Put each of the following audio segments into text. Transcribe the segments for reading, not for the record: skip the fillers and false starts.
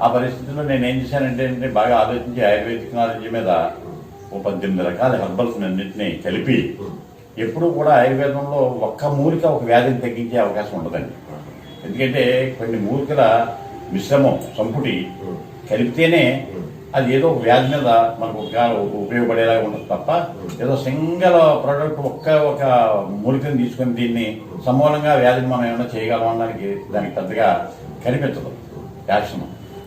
ఆ పరిస్థితుల్లో నేను ఏం చేశానంటే బాగా ఆలోచించి ఆయుర్వేదిక్ నాలెడ్జ్ మీద ఓ 18 రకాల హెర్బల్స్ అన్నింటినీ కలిపి ఎప్పుడూ కూడా ఆయుర్వేదంలో ఒక్క మూలిక ఒక వ్యాధిని తగ్గించే అవకాశం ఉండదండి. ఎందుకంటే కొన్ని మూలికల మిశ్రమం సంపుటి కలిపితేనే అది ఏదో ఒక వ్యాధి మీద మనకు ఉపయోగపడేలాగా ఉంటుంది తప్ప ఏదో సింగల్ ప్రోడక్ట్ ఒక మూలికను తీసుకొని దీన్ని సమూలంగా వ్యాధిని మనం ఏమైనా చేయగలం అనడానికి దానికి పెద్దగా కనిపించదు యాక్షన్.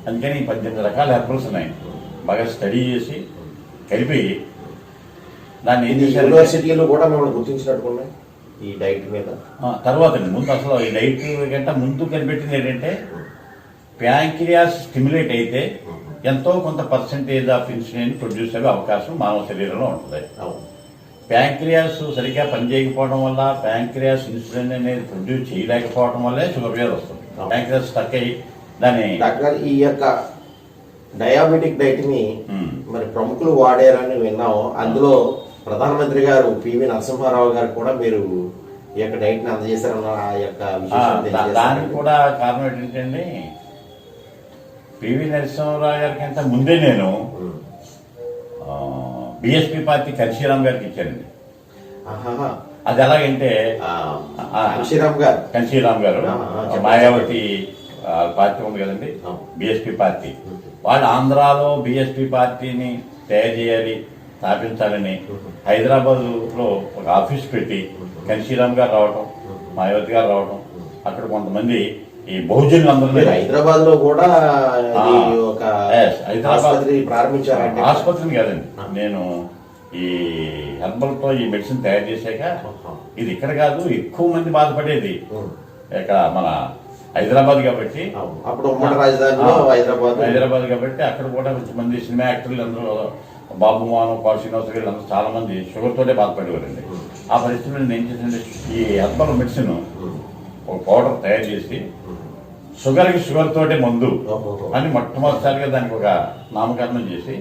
అందుకని 18 రకాల హెర్బల్స్ ఉన్నాయి. బాగా స్టడీ చేసి కలిపి దాన్ని ఏం చేశారు, యూనివర్సిటీలో కూడా మిమ్మల్ని గుర్తించినట్టుకున్నాయి ఈ డైట్ మీద. తర్వాత ముందు అసలు ఈ డైట్ కంటే ముందు కనిపెట్టింది ఏంటంటే ప్యాంక్రియాస్ స్టిమ్యులేట్ అయితే ఎంతో కొంత పర్సెంటేజ్ ఆఫ్ ఇన్సులిన్ ప్రొడ్యూస్ అయ్యే అవకాశం మానవ శరీరంలో ఉంటుంది. ప్యాంక్రియాస్ సరిగ్గా పనిచేయకపోవడం వల్ల ప్యాంక్రియాస్ ఇన్సులిన్ అనేది ప్రొడ్యూస్ చేయలేకపోవడం వల్లే షుగర్ వ్యాధి వస్తుంది. ప్యాంక్రియాస్ స్టక్ అయ్యి దాన్ని డాక్టర్ ఈ యొక్క డయాబెటిక్ డైట్ ని మరి ప్రముఖులు వాడారని విన్నాం. అందులో ప్రధానమంత్రి గారు పివి నరసింహారావు గారు కూడా మీరు ఈ యొక్క డైట్ ని అందజేశారన్న ఆ యొక్క దానికి కూడా కారణం ఏంటంటే పివి నరసింహారావు గారికి అంత ముందే నేను బిఎస్పీ పార్టీ కన్షీరామ్ గారికి ఇచ్చానండి. అది ఎలాగంటే కన్షీరామ్ గారు మాయావతి పార్టీ ఉంది కదండి, బిఎస్పీ పార్టీ, వాళ్ళు ఆంధ్రాలో బిఎస్పీ పార్టీని తయారు చేయాలి, స్థాపించాలని హైదరాబాద్ లో ఒక ఆఫీస్ పెట్టి కన్షీరామ్ గారు రావటం, మాయావతి గారు రావటం, అక్కడ కొంతమంది ఈ బహుజనులు అందరూ హైదరాబాద్ లో కూడా ప్రారంభించారు. ఆసుపత్రిని కాదండి, నేను ఈ హెర్బల్ తో ఈ మెడిసిన్ తయారు చేశాక ఇది ఇక్కడ కాదు, ఎక్కువ మంది బాధపడేది ఇక్కడ మన హైదరాబాద్ కాబట్టి, అప్పుడు ఉమ్మడి రాజధానిలో హైదరాబాద్ కాబట్టి అక్కడ కూడా కొంతమంది సినిమా యాక్టర్లు అందరూ బాబు మోహన్, పాల్ శ్రీనివాస గారు అందరూ చాలా మంది షుగర్ తోటే బాధపడేవారండి. ఆ పరిస్థితుల్లో నేను ఏం చేశానంటే ఈ హెర్బల్ మెడిసిన్ ఒక పౌడర్ తయారు చేసి షుగర్ తోటే మందు అని మొట్టమొదటిసారిగా దానికి ఒక నామకరణం చేసి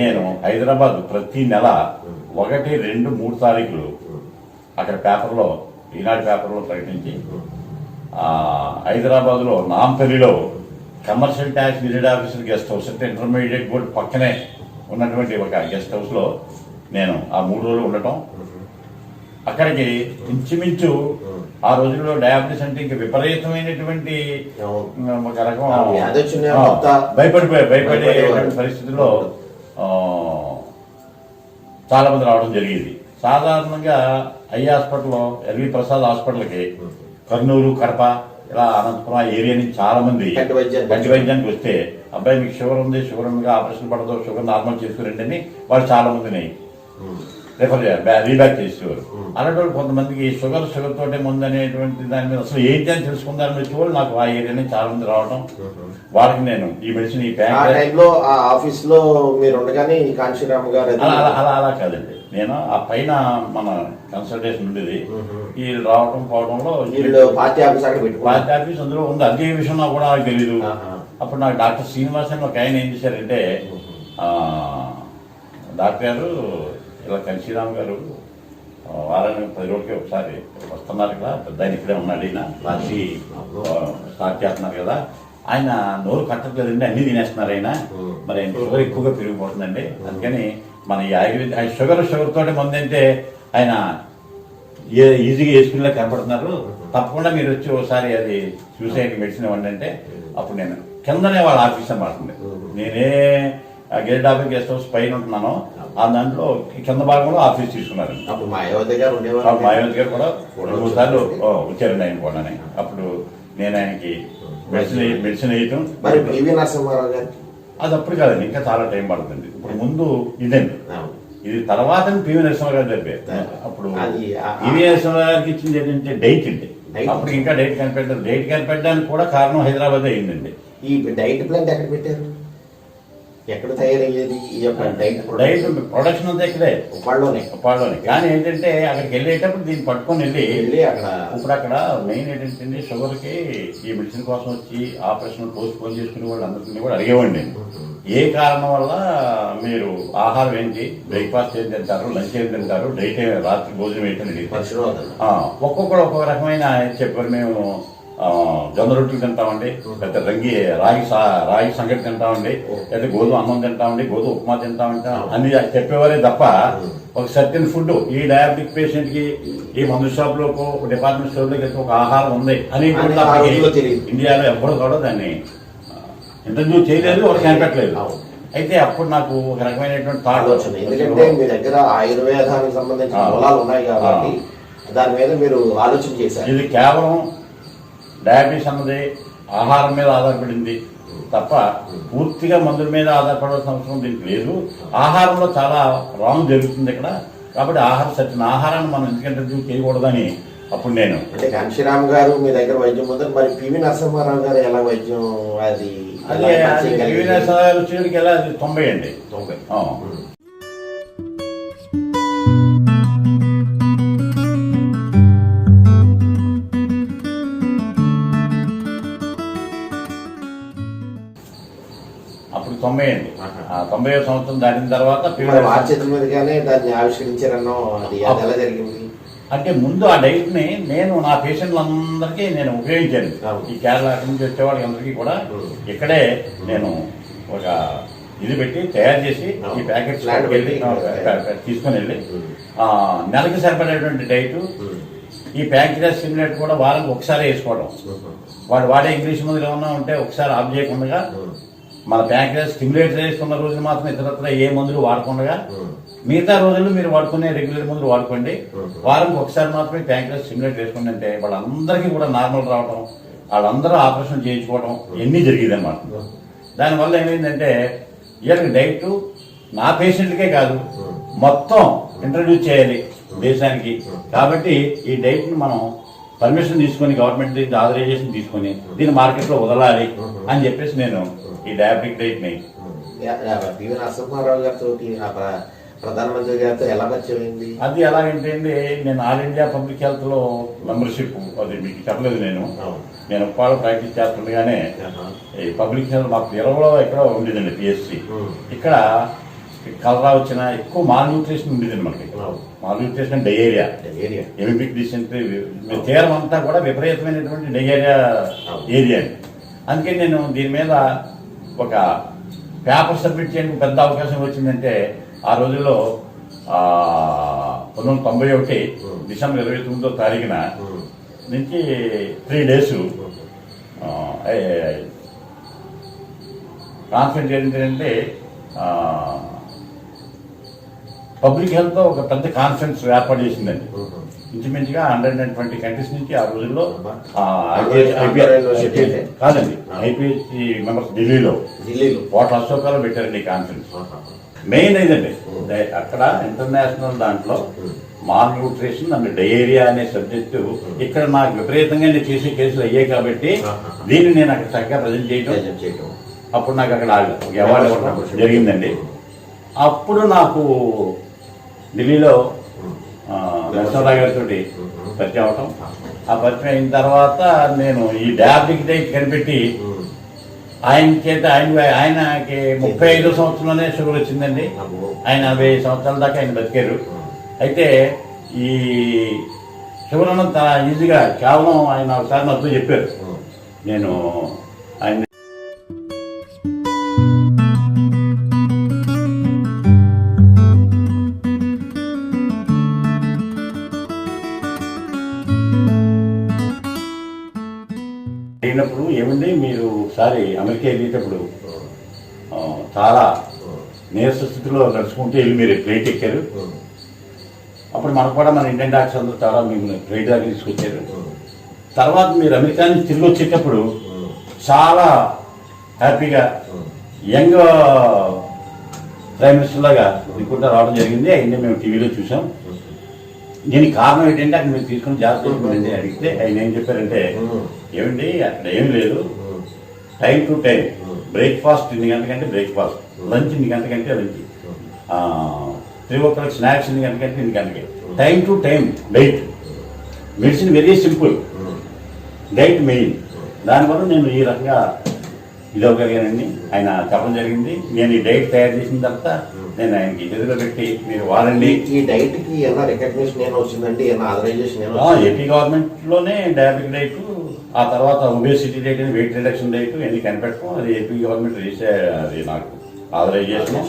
నేను హైదరాబాద్ ప్రతి నెల 1, 2, 3 తారీఖులు అక్కడ పేపర్లో, ఈనాడు పేపర్లో ప్రకటించి హైదరాబాద్ లో నాంపల్లిలో commercial tax visit officer guest house అంటే ఇంటర్మీడియట్ బోర్డు పక్కనే ఉన్నటువంటి ఒక గెస్ట్ హౌస్ లో నేను ఆ 3 రోజులు ఉండటం. అక్కడికి ఇంచుమించు ఆ రోజుల్లో డయాబెటీస్ అంటే ఇంకా విపరీతమైనటువంటి ఒక రకం భయపడే పరిస్థితుల్లో చాలా మంది రావడం జరిగేది. సాధారణంగా ఐ హాస్పిటల్లో, ఎల్వి ప్రసాద్ హాస్పిటల్కి కర్నూలు, కడప, ఇలా అనంతపురం ఆ ఏరియా నుంచి చాలా మంది కంటి వైద్యానికి వస్తే అబ్బాయి మీకు షుగర్ ఉంది, షుగర్ ఉంది, ఆపరేషన్ పడదు, షుగర్ నార్మల్ చేసుకురండి అని వాళ్ళు చాలా మందిని రీబ్యాక్ చేసేవారు. అలాంటి వాళ్ళు కొంతమందికి షుగర్ తోటే ముందు అనేటువంటి దాని మీద అసలు ఏంటి అని తెలుసుకుందామని వచ్చేవాళ్ళు నాకు ఆ ఏరియా నుంచి చాలా మంది రావడం, వాళ్ళకి నేను ఈ మెడిసిన్ ఈ ఆఫీస్ లో మీరు ఉండగానే కాంశీరామ్ గారు అలా కాదండి, నేను ఆ పైన మన కన్సల్టేషన్ ఉండేది, వీళ్ళు రావడం పోవడంలో పార్టీ ఆఫీస్ అందులో ఉంది. అదే విషయం నాకు కూడా నాకు తెలీదు. అప్పుడు నాకు డాక్టర్ శ్రీనివాస్ అని ఒక ఆయన ఏం చేశారంటే, డాక్టర్ గారు ఇలా కన్షీరామ్ గారు వారానికి 10 రోజులకి ఒకసారి వస్తున్నారు కదా, పెద్ద ఆయన ఇక్కడే ఉన్నాడు, ఈయన రాసి స్టార్ట్ చేస్తున్నారు కదా, ఆయన నోరు కట్టట్లేదండి, అన్ని తినేస్తున్నారు ఆయన, మరి ఆయన షుగర్ ఎక్కువగా పెరిగిపోతుందండి, అందుకని మన ఈ ఆయుర్వేద షుగర్ తోటి ముందు అంటే ఆయన ఈజీగా వేసుకునేలా కనపడుతున్నారు, తప్పకుండా మీరు వచ్చి ఒకసారి అది చూసేయండి మెడిసిన్ ఇవ్వండి అంటే, అప్పుడు నేను కిందనే వాళ్ళ ఆఫీస్ అన్నమాట, నేనే గెస్ట్ ఆఫీస్ గెస్ట్ హౌస్ పైన ఉంటున్నాను, ఆ దాంట్లో కింద భాగంలో ఆఫీస్ తీసుకున్నారు. అప్పుడు మాయావతి గారు కూడా 2 సార్లు వచ్చారండి ఆయన కూడా. అప్పుడు నేను ఆయనకి మెడిసిన్ వేయటం. మరి పివి నరసింహారావు గారు అది అప్పుడు కాదండి, ఇంకా చాలా టైం పడుతుంది. ఇప్పుడు ముందు ఇదండి, ఇది తర్వాత పివి నరసింహారావు గారు జరిపారు. అప్పుడు పివి నరసింహారావు గారికి ఇచ్చింది ఏంటంటే డైట్ అండి, అప్పుడు ఇంకా డైట్ కనిపెట్టడానికి కూడా కారణం హైదరాబాద్ అయిందండి. ఈ డైట్ ప్లాంట్ ఎక్కడ పెట్టారు, ఎక్కడ తయారయ్యేది ఈ యొక్క డైట్ ప్రొడక్షన్ అంతా ఇక్కడే ఉప్పాడులోనే. కానీ ఏంటంటే అక్కడికి వెళ్ళేటప్పుడు దీన్ని పట్టుకొని వెళ్ళి అక్కడ మెయిన్ ఏంటంటే షుగర్కి ఈ మెడిసిన్ కోసం వచ్చి ఆపరేషన్ పోస్ట్ పోన్ చేసుకునే వాళ్ళు అందరినీ కూడా అడిగేవాడి. ఏ కారణం వల్ల మీరు ఆహారం ఏంటి, బ్రేక్ఫాస్ట్ ఏం తింటారు, లంచ్ ఏం తింటారు, డైట్ రాత్రి భోజనం ఏంటని ఒక్కొక్కరు ఒక్కొక్క రకమైన చెప్పారు. మేము జొన్న రొట్టెలు తింటామండి, పెద్ద రాగి సంగటి తింటామండి, లేదా గోధుమ అన్నం తింటామండి, గోధుమ ఉప్మా తింటామంటే అని చెప్పేవారే తప్ప ఒక సర్టెన్ ఫుడ్ ఈ డయాబెటిక్ పేషెంట్ కి ఈ మందు షాప్ లోకో డిపార్ట్మెంట్ స్టోర్ లోకి ఒక ఆహారం ఉంది అని ఇండియాలో ఎవ్వరు కూడా దాన్ని ఇంటర్వ్యూ చేయలేదు, ఎవరు కనిపెట్టలేదు. అయితే అప్పుడు నాకు ఒక రకమైనటువంటి థాట్ వచ్చింది. ఎందుకంటే మీ దగ్గర ఆయుర్వేదానికి సంబంధించిన మూలాలు ఉన్నాయి కాబట్టి దాని మీద మీరు ఆలోచన చేశారు. ఇది కేవలం డయాబెటీస్ అన్నది ఆహారం మీద ఆధారపడింది తప్ప పూర్తిగా మందుల మీద ఆధారపడాల్సిన అవసరం దీనికి లేదు. ఆహారంలో చాలా రాంగ్ జరుగుతుంది ఇక్కడ. కాబట్టి సరైన ఆహారాన్ని మనం ఎందుకంటే చేయకూడదని అప్పుడు నేను అంటే కాంశీరామ్ గారు మీ దగ్గర వైద్యం పొందారు. మరి పివి నరసింహారావు గారు ఎలా వైద్యం అది పివి నరసింహారావు గారు వచ్చేటికి ఎలా 90 అండి. 90. అప్పుడు 90 అండి. 90వ సంవత్సరం దాటిన తర్వాత చేతుల మీదుగానే దాన్ని ఆవిష్కరించారన్నో అది ఎలా జరిగింది? అంటే ముందు ఆ డైట్ ని నేను నా పేషెంట్లందరికీ నేను ఉపయోగించాను. ఈ కేరళ నుంచి వచ్చే వాళ్ళకి అందరికీ కూడా ఇక్కడే నేను ఒక ఇది పెట్టి తయారు చేసి ఈ ప్యాకెట్స్ తీసుకుని వెళ్ళి నెలకి సరిపడేటువంటి డైట్ ఈ ప్యాంక్రియాస్ స్టిమ్యులేటర్ కూడా వారానికి ఒకసారి వేసుకోవడం. వాడు వాడే ఇంగ్లీష్ మందులు ఏమన్నా ఉంటే ఒకసారి ఆఫ్ చేయకుండా మన ప్యాంక్రియాస్ స్టిమ్యులేటర్ వేసుకున్న రోజులు మాత్రం ఇతరత్ర ఏ మందులు వాడకుండా మిగతా రోజులు మీరు వాడుకునే రెగ్యులర్ మందులు వాడుకోండి. వారానికి ఒకసారి మాత్రమే ప్యాంక్రియాస్ స్టిమ్యులేటర్ వేసుకోండి అంటే వాళ్ళందరికీ కూడా నార్మల్ రావడం, వాళ్ళందరూ ఆపరేషన్ చేయించుకోవడం ఇవన్నీ జరిగేది అనమాట. దానివల్ల ఏమైందంటే ఇవాళ డైట్ నా పేషెంట్లకే కాదు మొత్తం ఇంట్రడ్యూస్ చేయాలి దేశానికి. కాబట్టి ఈ డైట్ ని మనం పర్మిషన్ తీసుకొని గవర్నమెంట్ నుంచి ఆథరైజేషన్ తీసుకొని దీన్ని మార్కెట్లో వదలాలి అని చెప్పేసి నేను ఈ డయాబెటిక్ డైట్ ని పివి నరసింహారావు గారితో ప్రధానమంత్రి గారితో ఎలా పరిచయమైంది? అది ఎలాగంటే నేను ఆల్ ఇండియా పబ్లిక్ హెల్త్ లో మెంబర్షిప్ అది మీకు చెప్పలేదు. నేను ఉప్పాడు ప్రాక్టీస్ చేస్తుండగానే ఈ పబ్లిక్ హెల్త్ మాకు 20లో ఎక్కడో ఉండేదండి పిఎస్సి. ఇక్కడ కలరా వచ్చిన ఎక్కువ మాల్ న్యూట్రిషన్ ఉండేదండి మనకి. మాల్ న్యూట్రిషన్ డయేరియా, ఎమిపిక్ డిసెంట్రీ తీరం అంతా కూడా విపరీతమైనటువంటి డయేరియా ఏరియా. అందుకని నేను దీని మీద ఒక పేపర్ సబ్మిట్ చేయడానికి పెద్ద అవకాశం వచ్చిందంటే ఆ రోజుల్లో 1991 డిసెంబర్ 29వ తారీఖున నుంచి 3 days కాన్ఫరెన్స్ ఏంటంటే పబ్లిక్ హెల్త్ ఒక పెద్ద కాన్ఫరెన్స్ ఏర్పాటు చేసిందండి. ఇంచుమించుగా 120 కంట్రీస్ నుంచి ఆ రోజుల్లో కాదండి ఐపీహెచ్సి మెంబర్స్ ఢిల్లీలో వాటర్ అశోకాలో పెట్టారండి ఈ కాన్ఫరెన్స్. మెయిన్ ఇదండి అక్కడ ఇంటర్నేషనల్ దాంట్లో మాల్ న్యూట్రిషన్ అండ్ డయేరియా అనే సబ్జెక్టు ఇక్కడ నాకు విపరీతంగా నేను చేసే కేసులు అయ్యాయి కాబట్టి దీన్ని నేను అక్కడ చక్కగా ప్రజెంట్ చేయడం. అప్పుడు నాకు అక్కడ అవార్డు ఇవ్వడం జరిగిందండి. అప్పుడు నాకు ఢిల్లీలో నరసింహరావు గారితో పరిచయం అవటం. ఆ పరిచయం అయిన తర్వాత నేను ఈ డయాబెటిక్ డైట్ కనిపెట్టి ఆయనకి 35వ సంవత్సరంలోనే షుగర్ వచ్చిందండి. ఆయన 40 సంవత్సరాల దాకా ఆయన బతికారు. అయితే ఈ షుగర్ అన్నంత ఈజీగా కేవలం ఆయన ఒకసారి నాతో చెప్పారు. నేను ఆయన అయినప్పుడు ఏమండి మీరు ఒకసారి అమెరికా వెళ్ళేటప్పుడు చాలా నీరస స్థితిలో నడుచుకుంటూ వెళ్ళి మీరు ఫ్లైట్ ఎక్కారు. అప్పుడు మనకు కూడా మన ఇండియన్ డాక్టర్స్ అందరూ చాలా మేము ఫ్లైట్ దగ్గర తీసుకొచ్చారు. తర్వాత మీరు అమెరికా నుంచి తిరిగి వచ్చేటప్పుడు చాలా హ్యాపీగా యంగ్ ప్రైమ్ మినిస్టర్ లాగా రిపోర్టర్ రావడం జరిగింది. అవన్నీ మేము టీవీలో చూసాం. దీనికి కారణం ఏంటంటే అక్కడ మీరు తీసుకుని జాగ్రత్త అడిగితే ఆయన ఏం చెప్పారంటే ఏమండి అక్కడ ఏం లేదు, టైం టు టైం బ్రేక్ఫాస్ట్ 8 గంటలకంటే బ్రేక్ఫాస్ట్, లంచ్ 8 గంటలకంటే లంచ్, 3 o'clock స్నాక్స్ 8 గంటలకంటే 8 గంటలకి, time to time diet. Medicine very simple, diet main. దానివల్ల నేను ఈ రకంగా ఇదవగలిగానండి. ఆయన చెప్పడం జరిగింది. నేను ఈ డైట్ తయారు చేసిన తర్వాత నేను ఆయనకి ఎదురుగా పెట్టి మీరు వాడండి. ఈ డైట్ కి ఏమైనా రికగ్నిషన్ ఏమైనా వచ్చిందండి, ఏమైనా ఆథరైజేషన్ ఏపీ గవర్నమెంట్ లోనే డయాబెటిక్ డైట్ ఆ తర్వాత ఒబేసిటీ డైట్ అని వెయిట్ రిడక్షన్ డైట్ ఇవన్నీ కనిపెట్టడం, అది ఏపీ గవర్నమెంట్ చేసే అది నాకు ఆథరైజేషన్.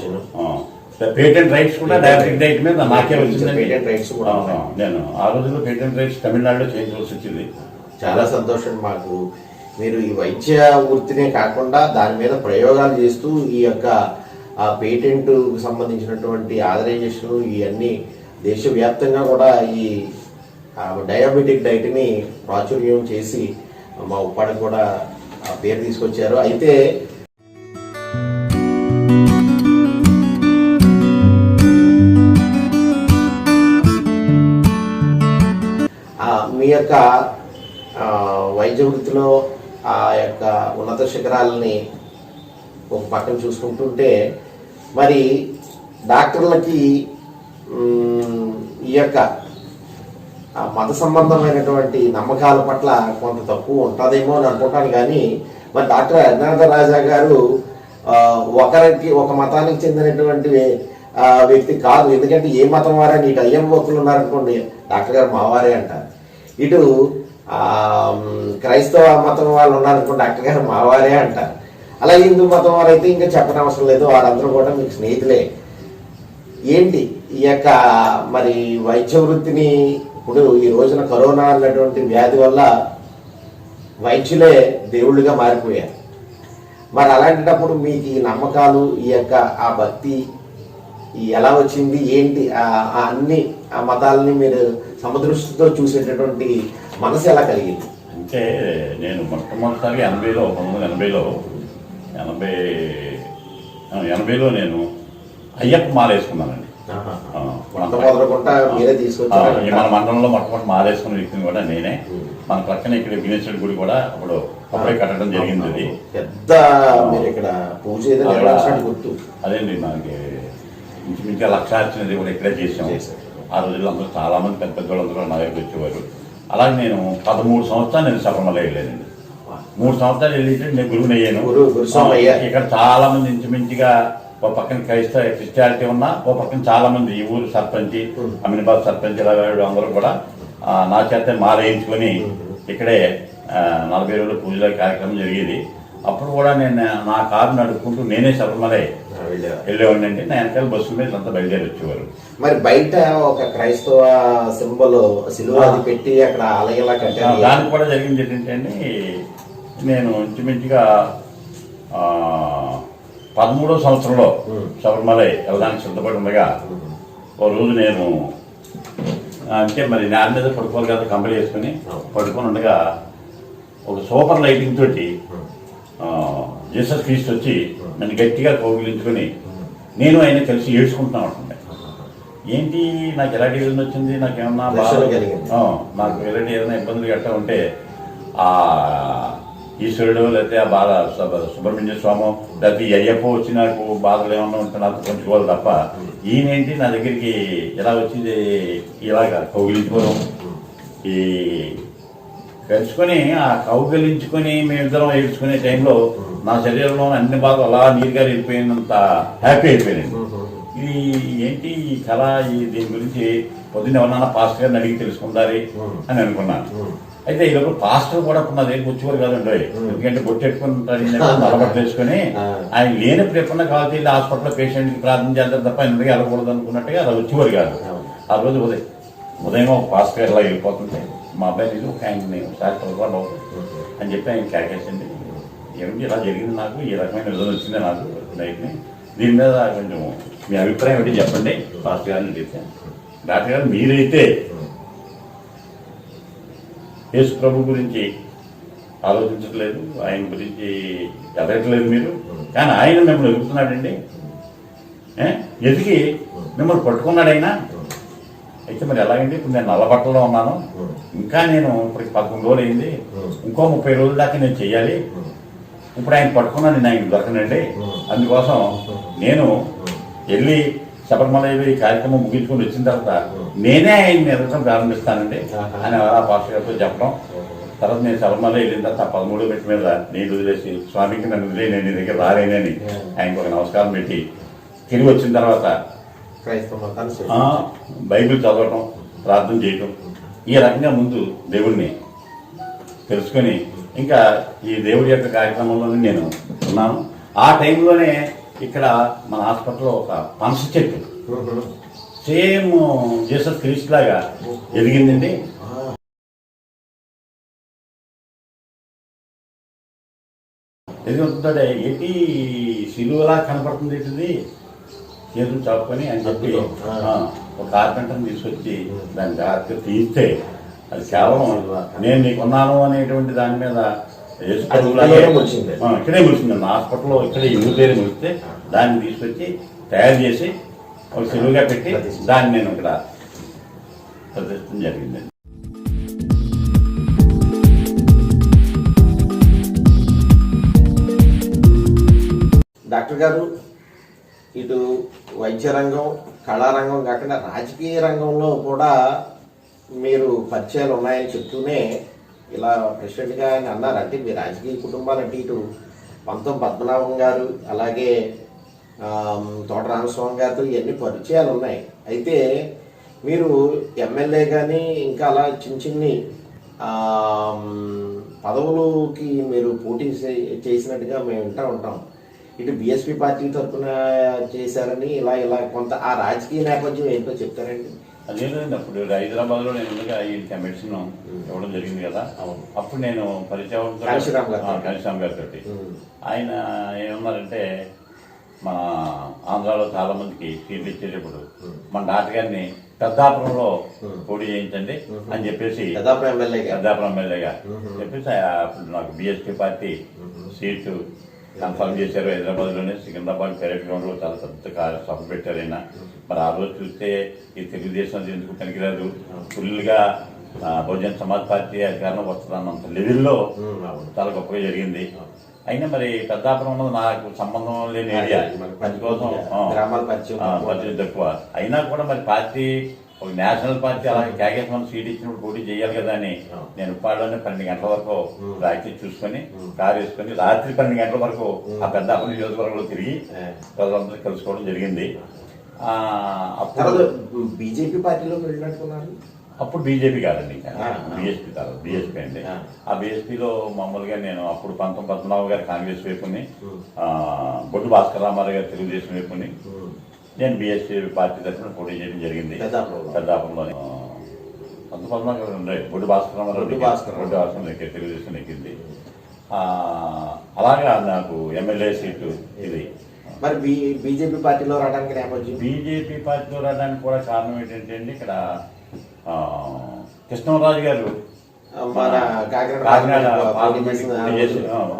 పేటెంట్ రైట్స్ కూడా డయాబెటిక్ డైట్ మీద నాకే వచ్చింది. పేటెంట్ రైట్స్ కూడా నేను ఆ రోజుల్లో పేటెంట్ రైట్స్ తమిళనాడులో చేయించవలసి వచ్చింది. చాలా సంతోషం. మాకు మీరు ఈ వైద్య వృత్తినే కాకుండా దాని మీద ప్రయోగాలు చేస్తూ ఈ యొక్క ఆ పేటెంట్ సంబంధించినటువంటి ఆథరైజేషన్ ఇవన్నీ దేశవ్యాప్తంగా కూడా ఈ డయాబెటిక్ డైట్ని ప్రాచుర్యం చేసి మా ఉప్పాడికి కూడా ఆ పేరు తీసుకొచ్చారు. అయితే మీ యొక్క వైద్య వృత్తిలో ఆ యొక్క ఉన్నత శిఖరాలని ఒక పక్కన చూసుకుంటుంటే మరి డాక్టర్లకి ఈ యొక్క మత సంబంధమైనటువంటి నమ్మకాల పట్ల కొంత తక్కువ ఉంటుందేమో అని అనుకుంటాను. కానీ మరి డాక్టర్ అజ్ఞాత రాజా గారు ఒకరికి ఒక మతానికి చెందినటువంటి వ్యక్తి కాదు. ఎందుకంటే ఏ మతం వారని ఇటు అయ్యమ్మ భక్తులు ఉన్నారనుకోండి, డాక్టర్ గారు మావారే అంటారు. ఇటు క్రైస్తవ మతం వాళ్ళు ఉన్నారనుకోండి, డాక్టర్ గారు మావారే అంటారు. అలాగే హిందూ మతం వారు అయితే ఇంకా చెప్పనవసరం లేదు, వారందరూ కూడా మీకు స్నేహితులే. ఏంటి ఈ యొక్క మరి వైద్య వృత్తిని ఇప్పుడు ఈ రోజున కరోనా అన్నటువంటి వ్యాధి వల్ల వైద్యులే దేవుళ్ళుగా మారిపోయారు. మరి అలాంటప్పుడు మీకు ఈ నమ్మకాలు, ఈ యొక్క ఆ భక్తి ఎలా వచ్చింది, ఏంటి అన్ని ఆ మతాలని మీరు సమదృష్టితో చూసేటటువంటి మనసు ఎలా కలిగింది? అంటే నేను మొట్టమొదటిసారి 1980లో నేను అయ్యప్ప మాల వేసుకున్నానండి. మన మండలంలో మొట్టమొదటి మాల వేసుకున్న వ్యక్తిని కూడా నేనే. మన పక్కన ఇక్కడ విఘ్నేశ్వరుడి గుడి కూడా అప్పుడే కట్టడం జరిగింది. అది పెద్ద ఇక్కడ పూజ గుర్తు అదేండి, మనకి ఇంచుమించుగా లక్షార్చనది కూడా ఇక్కడే చేసాం. ఆ రోజుల్లో అందరూ చాలా మంది పెద్ద పెద్ద వాళ్ళందరూ నా దగ్గర వచ్చేవారు. అలాగే నేను 13 సంవత్సరాలు నేను శబరిమల వెళ్ళానండి. 3 సంవత్సరాలు వెళ్ళితే నేను గురువుని అయ్యాను. ఇక్కడ చాలా మంది ఇంచుమించుగా ఓ పక్కన క్రిస్టియానిటీ ఉన్నా, ఓ పక్కన చాలా మంది ఈ ఊరు సర్పంచి, అమీనాబాద్ సర్పంచ్ అందరూ కూడా నా చేత మాల వేయించుకొని ఇక్కడే 40 రోజుల పూజల కార్యక్రమం జరిగేది. అప్పుడు కూడా నేను నా కారు నడుపుకుంటూ నేనే శబరిమల వెళ్ళేవాడినండి. నా వెనకాల బస్సు మీద అంతా బయలుదేరి వచ్చేవారు. మరి బయట ఒక క్రైస్తవ సింబల్ సిలువ పెట్టి అక్కడ ఆలయంలా కట్టారు. దానికి కూడా జరిగింది ఏంటంటే అండి, నేను ఇంచుమించుగా 13వ సంవత్సరంలో శబరిమల వెళ్ళడానికి సిద్ధపడి ఉండగా ఓ రోజు నేను అంటే మరి నాన్న మీద పడుకోవాలి కదా, కంపెనీ వేసుకుని పడుకొని ఉండగా ఒక సూపర్ లైటింగ్ తోటి జీసస్ క్రీస్తు వచ్చి నన్ను గట్టిగా కౌగిలించుకొని నేను ఆయన కలిసి ఏడ్చుకుంటున్నా ఉంటుండే. ఏంటి నాకు ఎలాంటి ఏదైనా వచ్చింది, నాకేమన్నా నాకు ఎలాంటి ఏదైనా ఇబ్బందులు గట్టా ఉంటే ఆ ఈశ్వరుడు లేకపోతే ఆ బాధ సుబ్రహ్మణ్య స్వామి లేకపోతే ఈ అయ్యప్ప వచ్చి నాకు బాధలు ఏమన్నా ఉంటే నాకు పంచుకోవాలి తప్ప ఈయనేంటి నా దగ్గరికి ఎలా వచ్చింది ఇలాగా కౌగిలించుకోవడం, ఈ కలుసుకొని ఆ కౌగిలించుకొని మేమిద్దరం ఏడ్చుకునే టైంలో నా శరీరంలో అన్ని బాధలు అలా నీరుగా వెళ్ళిపోయినంత హ్యాపీ అయిపోయానండి. ఇది ఏంటి ఈ కళ, దీని గురించి పొద్దున్న ఎవరన్నా పాస్టర్ గారిని అడిగి తెలుసుకుంటారు అని అనుకున్నాను. అయితే ఈరోజు పాస్టర్ కూడా నా దగ్గరికి వచ్చేవారు కాదండి. ఎందుకంటే బొట్టెట్టుకుని నలబట్టలు వేసుకొని ఆయన లేనప్పుడు ఎప్పుడన్నా కావాలి హాస్పిటల్లో పేషెంట్కి ప్రార్థన చేద్దాం తప్ప ఎందుకు వెళ్ళకూడదు అనుకున్నట్టుగా అలా వచ్చేవారు కాదు. ఆ రోజు ఉదయం ఒక పాస్టర్ గారు ఇలా వెళ్ళిపోతుంటే మా అబ్బాయి ఇది ఒక ఆయన్ని ఒకసారి పొరపాటు అని చెప్పి ఆయన కేకేసింది. ఏమిటి ఇలా జరిగింది, నాకు ఈ రకమైన రిజల్ట్ వచ్చింది నాకు నైట్ని, దీని మీద కొంచెం మీ అభిప్రాయం ఏంటి చెప్పండి పాస్టర్ గారిని అడిగితే, డాక్టర్ గారు మీరైతే యేసు ప్రభు గురించి ఆలోచించట్లేదు, ఆయన గురించి ఎదగట్లేదు మీరు, కానీ ఆయన మిమ్మల్ని ఎదుగుతున్నాడండి, ఎదిగి మిమ్మల్ని పట్టుకున్నాడు ఆయన. అయితే మరి ఎలాగండి, ఇప్పుడు నేను నల్లబట్టలో ఉన్నాను, ఇంకా నేను ఇప్పటికి 11 రోజులు అయింది, ఇంకో 30 రోజుల దాకా నేను చెయ్యాలి, ఇప్పుడు ఆయన పట్టుకున్నాను, నేను ఆయన దొరకనండి, అందుకోసం నేను వెళ్ళి శబరిమల ఈ కార్యక్రమం ముగించుకొని వచ్చిన తర్వాత నేనే ఆయన్ని ఎదగడం ప్రారంభిస్తానండి అని ఆ పాస్టర్ గారితో చెప్పడం. తర్వాత నేను శబరిమల వెళ్ళిన తర్వాత 13 మెట్టు మీద నేను వదిలేసి స్వామికి నన్ను వదిలే నేను నీ దగ్గర రాలేనని ఆయనకు ఒక నమస్కారం పెట్టి తిరిగి వచ్చిన తర్వాత బైబిల్ చదవటం, ప్రార్థన చేయటం, ఈ రకంగా ముందు దేవుడిని తెలుసుకొని ఇంకా ఈ దేవుడి యొక్క కార్యక్రమంలోనే నేను ఉన్నాను. ఆ టైంలోనే ఇక్కడ మన హాస్పిటల్లో ఒక పనస చెట్టు సేమ్ జీసస్ క్రీస్తు లాగా ఎదిగిందండి. ఎదుగుతుంటే ఏంటి సిలువలా కనపడుతుంది ఏంటిది, చేతులు చాపుకొని అని చెప్పి ఒక కార్పెంటర్ని తీసుకొచ్చి దాన్ని జాగ్రత్తగా తీస్తే అది కేవలం నేను నీకు ఉన్నాను అనేటువంటి దాని మీద ఇక్కడే ములిసిందండి. హాస్పిటల్లో ఇక్కడే ఈ ఊరి దగ్గర ములిస్తే దాన్ని తీసుకొచ్చి తయారు చేసి ఒక సిలువుగా పెట్టి దాన్ని నేను ఇక్కడ ప్రదర్శించడం జరిగిందండి. డాక్టర్ గారు, ఇటు వైద్య రంగం, కళారంగం కాకుండా రాజకీయ రంగంలో కూడా మీరు పరిచయాలు ఉన్నాయని చెప్తూనే ఇలా ప్రెసిడెంట్గా అని అన్నారు. అంటే మీ రాజకీయ కుటుంబాలంటే ఇటు పంతం పద్మనాభం గారు, అలాగే తోట రామస్వామి గారితో ఇవన్నీ పరిచయాలు ఉన్నాయి. అయితే మీరు ఎమ్మెల్యే కానీ ఇంకా అలా చిన్న చిన్ని పదవులకి మీరు పోటీ చేసినట్టుగా మేము వింటూ ఉంటాం. ఇటు బీఎస్పీ పార్టీ తరఫున చేశారని ఇలా కొంత ఆ రాజకీయ నేపథ్యం ఏంటో చెప్తారండి? అదేనండి, అప్పుడు హైదరాబాద్లో నేను ఉండగా ఈ మెడిసిన్ ఇవ్వడం జరిగింది కదా, అప్పుడు నేను పరిచయం కాళీశ్రామ్ గారితో ఆయన ఏమన్నారంటే మన ఆంధ్రాలో చాలా మందికి సీట్లు ఇచ్చేటప్పుడు మన డాక్టర్ గారిని పెద్దాపురంలో పోటీ చేయించండి అని చెప్పేసి పెద్దాపురం ఎమ్మెల్యేగా చెప్పేసి అప్పుడు నాకు బీఎస్పీ పార్టీ సీటు కన్ఫర్మ్ చేశారు. హైదరాబాద్లోనే సికింద్రాబాద్ పెరేడ్ గ్రౌండ్లో చాలా పెద్ద సభ పెట్టారు ఆయన. మరి ఆ రోజు చూస్తే ఈ తెలుగుదేశం ఎందుకు పనికిరాదు, ఫుల్గా బహుజన్ సమాజ్ పార్టీ అధికారంలో వస్తుందన్నంత లెవెల్లో చాలా గొప్పగా జరిగింది. అయినా మరి పెద్దాపురం ఉన్నది నాకు సంబంధం లేని ఏరియా, అందుకోసం పరిచయం తక్కువ. అయినా కూడా మరి పార్టీ ఒక నేషనల్ పార్టీ అలాగే క్యాగేస్ మనం సీట్ ఇచ్చినప్పుడు పోటీ చేయాలి కదా అని నేను ఉప్పాడులోనే 12 గంటల వరకు ప్రాక్టీస్ చూసుకొని కారు వేసుకొని రాత్రి 12 గంటల వరకు ఆ పెద్దాపురం నియోజకవర్గంలో తిరిగి ప్రజలందరూ కలుసుకోవడం జరిగింది. అప్పుడు బీజేపీ పార్టీలో వెళ్ళినట్టున్నారు. అప్పుడు బీజేపీ కాదండి, బీఎస్పీ కాదు, బీఎస్పీ అండి. ఆ బీఎస్పీలో మామూలుగా నేను అప్పుడు పంతం పద్మనాభం గారు కాంగ్రెస్ వైపుని, బొడ్డు భాస్కర్ రామారావు గారు తెలుగుదేశం వైపుని, నేను బీఎస్పీ పార్టీ తరఫున పోటీ చేయడం జరిగింది. పెద్దాపురంలోని పంతం పద్మనాభం గారు ఉండే బొడ్డు భాస్కర్ రామారావు తెలుగుదేశం నెక్కింది. అలాగా నాకు ఎమ్మెల్యే సీటు ఇది. మరి బీజేపీ పార్టీలో రావడానికి నేపథ్యం? బీజేపీ పార్టీలో రావడానికి కూడా కారణం ఏంటంటే అండి, ఇక్కడ కృష్ణరాజు గారు కాకినాడ పార్లమెంట్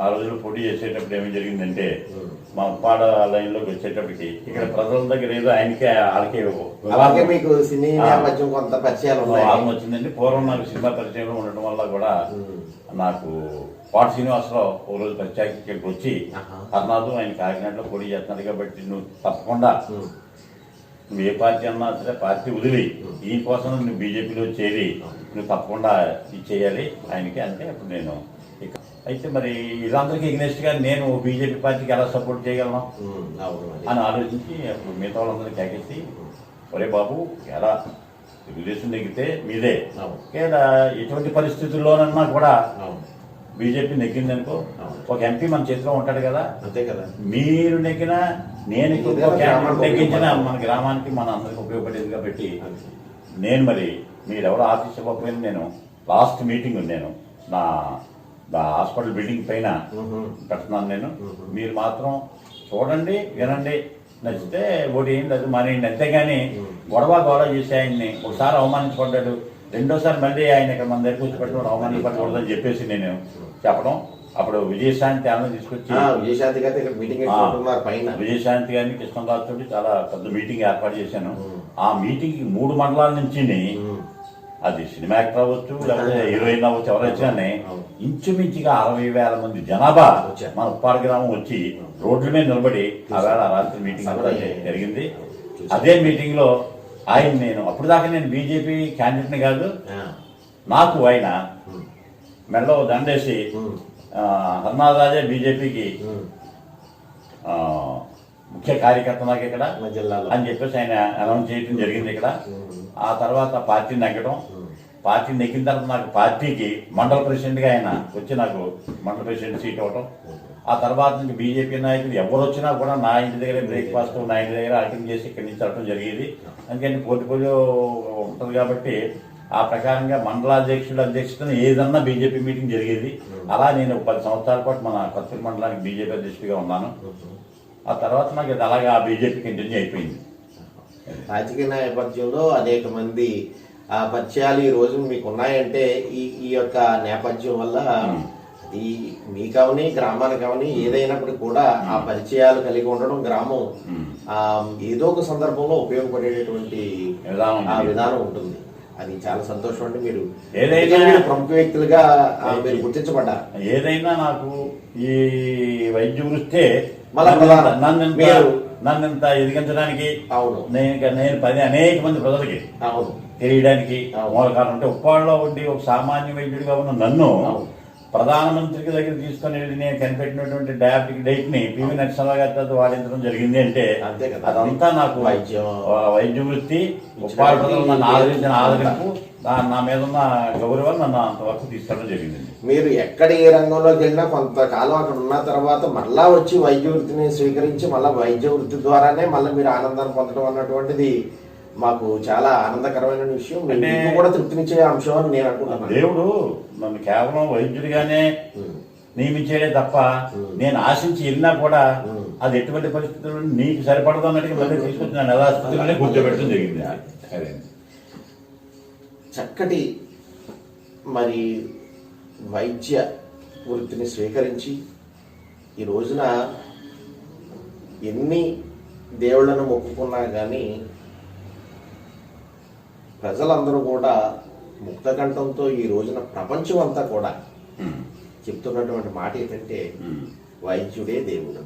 ఆ రోజుల్లో పోటీ చేసేటప్పుడు ఏమి జరిగిందంటే మా ఉప్పాడ లైన్లోకి వచ్చేటప్పటికి ఇక్కడ ప్రజల దగ్గర ఏదో ఆయనకే అలాగే మీకు సినీ నేపథ్యం కొంత పరిచయాలు వచ్చిందండి. పూర్వం నాకు సినిమా పరిచయంలో ఉండటం వల్ల కూడా నాకు పాట శ్రీనివాసరావు ఓ రోజు ప్రత్యేక ఇక్కడికి వచ్చి కర్ణాదు ఆయన కాకినాడలో పోటీ చేస్తున్నాడు కాబట్టి నువ్వు తప్పకుండా నువ్వు ఏ పార్టీ అన్నా సరే పార్టీ వదిలి దీనికోసం నువ్వు బీజేపీలో చేరి నువ్వు తప్పకుండా ఇచ్చేయాలి ఆయనకి అంటే అప్పుడు నేను అయితే మరి ఇదందరికీ ఎగ్నెస్ట్గా నేను బీజేపీ పార్టీకి ఎలా సపోర్ట్ చేయగలను అని ఆలోచించి అప్పుడు మిగతా వాళ్ళందరినీ కేకెత్తి ఒరే బాబు ఎలా తెలుగుదేశం నెగ్గితే మీదే, లేదా ఎటువంటి పరిస్థితుల్లోనన్నా కూడా బీజేపీ నెగ్గింది అనుకో ఒక ఎంపీ మన చేతిలో ఉంటాడు కదా, అంతే కదా, మీరు నెగ్గినా నేను నెగ్గించినా మన గ్రామానికి మన అందరికి ఉపయోగపడేది కాబట్టి నేను మరి మీరెవరు ఆఫీస్ ఇవ్వకపోయినా నేను లాస్ట్ మీటింగ్ నేను నా హాస్పిటల్ బిల్డింగ్ పైన పెడుతున్నాను. నేను మీరు మాత్రం చూడండి, వినండి, నచ్చితే ఓటు ఏం లేదు మానేయండి, అంతేగాని గొడవ చేసి ఆయన్ని ఒకసారి అవమానించబడ్డాడు, రెండోసారి మళ్ళీ ఆయన ఇక్కడ మన దగ్గర కూర్చోబెట్టుకోవడం అవమానించబడకూడదని చెప్పేసి నేను చెప్పడం. అప్పుడు విజయశాంతి ఆమె తీసుకొచ్చి విజయశాంతి గారిని కృష్ణరాజు తోటి చాలా పెద్ద మీటింగ్ ఏర్పాటు చేశాను. ఆ మీటింగ్ 3 మండలాల నుంచి అది సినిమా యాక్టర్ అవ్వచ్చు, లేకపోతే హీరోయిన్ అవ్వచ్చు, ఎవరు వచ్చినా ఇంచుమించుగా 60,000 మంది జనాభా మన ఉప్పాడ గ్రామం వచ్చి రోడ్ల మీద నిలబడి ఆ వేళ రాత్రి మీటింగ్ కూడా జరిగింది. అదే మీటింగ్ లో ఆయన నేను అప్పుడు దాకా నేను బీజేపీ క్యాండిడేట్ని కాదు, నాకు ఆయన మెడలో దండేసి హర్నాథరాజే బీజేపీకి ముఖ్య కార్యకర్త నాకు ఇక్కడ అని చెప్పేసి ఆయన అనౌన్స్ చేయడం జరిగింది ఇక్కడ. ఆ తర్వాత పార్టీ నెగ్గడం, పార్టీ నెక్కిన తర్వాత నాకు పార్టీకి మండల ప్రెసిడెంట్గా ఆయన వచ్చి నాకు మండల ప్రెసిడెంట్ సీట్ ఇవ్వడం, ఆ తర్వాత నుంచి బీజేపీ నాయకులు ఎవరు వచ్చినా కూడా నా ఇంటి దగ్గర బ్రేక్ఫాస్ట్, నా ఇంటి దగ్గర అటెండ్ చేసి ఇక్కడి నుంచి వెళ్ళడం జరిగేది. అందుకని పోర్టుఫోలియో ఉంటుంది కాబట్టి ఆ ప్రకారంగా అధ్యక్షతను ఏదన్నా బీజేపీ మీటింగ్ జరిగేది. అలా నేను 10 సంవత్సరాల పాటు మన కొత్తపల్లి మండలానికి బీజేపీ అధ్యక్షుడిగా ఉన్నాను. ఆ తర్వాత నాకు ఇది అలాగా ఆ బీజేపీ కంటిన్యూ అయిపోయింది. రాజకీయ నేపథ్యంలో అనేక మంది పరిచయాలు ఈ రోజు మీకు ఉన్నాయంటే ఈ యొక్క నేపథ్యం వల్ల ఈ మీకవని గ్రామానికి అవని ఏదైనప్పటికీ కూడా ఆ పరిచయాలు కలిగి ఉండడం గ్రామం ఏదో ఒక సందర్భంలో ఉపయోగపడేటటువంటి విధానం ఉంటుంది. అది చాలా సంతోషం అండి. మీరు ఏదైనా ప్రముఖ వ్యక్తులుగా మీరు గుర్తించబడ్డారు. ఏదైనా నాకు ఈ వైద్య వృత్తే నన్నంత ఎదిగించడానికి, అవును, నేను అనేక మంది ప్రజలకి అవును తెలియడానికి మూల కారణం. అంటే ఉప్పాడలో ఉండి ఒక సామాన్య వైద్యుడిగా ఉన్న నన్ను ప్రధానమంత్రికి దగ్గర తీసుకుని వెళ్ళి నేను కనిపెట్టినటువంటి డయాబెటిక్ డైట్ ని పివి నరసింహరావు గారి వాడించడం జరిగింది. అంటే అదంతా నాకు వైద్య వృత్తి, ఉప్పాడ ప్రజలు నన్ను ఆదరించిన ఆదరింపు, నా మీద ఉన్న గౌరవాలు నన్ను అంతవరకు తీసుకెళ్ళడం జరిగింది. మీరు ఎక్కడ ఏ రంగంలోకి వెళ్ళినా కొంతకాలం అక్కడ ఉన్న తర్వాత మళ్ళా వచ్చి వైద్య వృత్తిని స్వీకరించి మళ్ళీ వైద్య వృత్తి ద్వారానే మళ్ళీ మీరు ఆనందాన్ని పొందడం అన్నటువంటిది మాకు చాలా ఆనందకరమైన విషయం. అంటే కూడా తృప్తినిచ్చే అంశం అని నేను అనుకుంటున్నాను. దేవుడు నన్ను కేవలం వైద్యుడిగానే నియమించేదే తప్ప నేను ఆశించి వెళ్ళినా కూడా అది ఎటువంటి పరిస్థితుల్లో నీకు సరిపడదు అన్నట్టుగా మళ్ళీ తీసుకొచ్చి నన్ను యథాస్థితిలోనే కూర్చోబెట్టడం జరిగింది. చక్కటి మరి వైద్య వృత్తిని స్వీకరించి ఈ రోజున ఎన్ని దేవుళ్ళను మొక్కుకున్నా కానీ ప్రజలందరూ కూడా ముక్తకంఠంతో ఈ రోజున ప్రపంచం అంతా కూడా చెప్తున్నటువంటి మాట ఏంటంటే వైద్యుడే దేవుడు.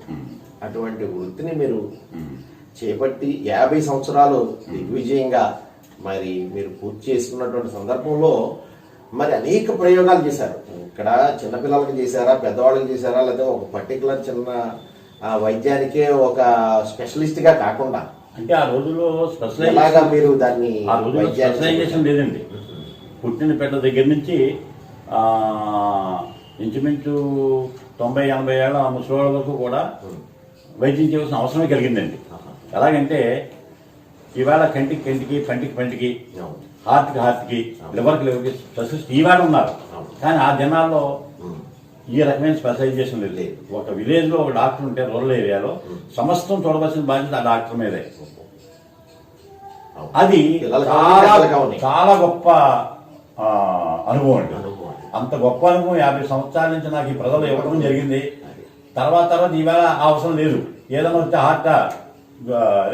అటువంటి వృత్తిని మీరు చేపట్టి 50 సంవత్సరాలు దిగ్విజయంగా మరి మీరు పూర్తి చేసుకున్నటువంటి సందర్భంలో మరి అనేక ప్రయోగాలు చేశారు. ఇక్కడ చిన్నపిల్లలకి చేశారా, పెద్దవాళ్ళకి చేశారా, లేదా ఒక పర్టికులర్ చిన్న వైద్యానికే ఒక స్పెషలిస్ట్ గా కాకుండా, అంటే ఆ రోజుల్లో మీరు దాన్ని స్పెషలైజేషన్ లేదండి. పుట్టిన పెద్ద దగ్గర నుంచి ఇంచుమించు 90-80 ఏళ్ళ ముసలి వరకు కూడా వైద్యం చేయవలసిన అవసరమే కలిగిందండి. ఎలాగంటే ఇవాళ కంటికి పంటికి హార్ట్కి లివర్కి స్పెషలిస్ట్ ఈవేళ ఉన్నారు. కానీ ఆ దినాల్లో ఈ రకమైన స్పెషలైజేషన్ లేదు. ఒక విలేజ్ లో ఒక డాక్టర్ ఉంటే రూరల్ ఏరియాలో సమస్తం చూడవలసిన బాధ్యత ఆ డాక్టర్ మీదే. అది చాలా గొప్ప అనుభవం అండి. అంత గొప్ప అనుభవం 50 సంవత్సరాల నుంచి నాకు ఈ ప్రజలు ఇవ్వడం జరిగింది. తర్వాత ఈవేళ అవసరం లేదు. ఏదైనా వస్తే heart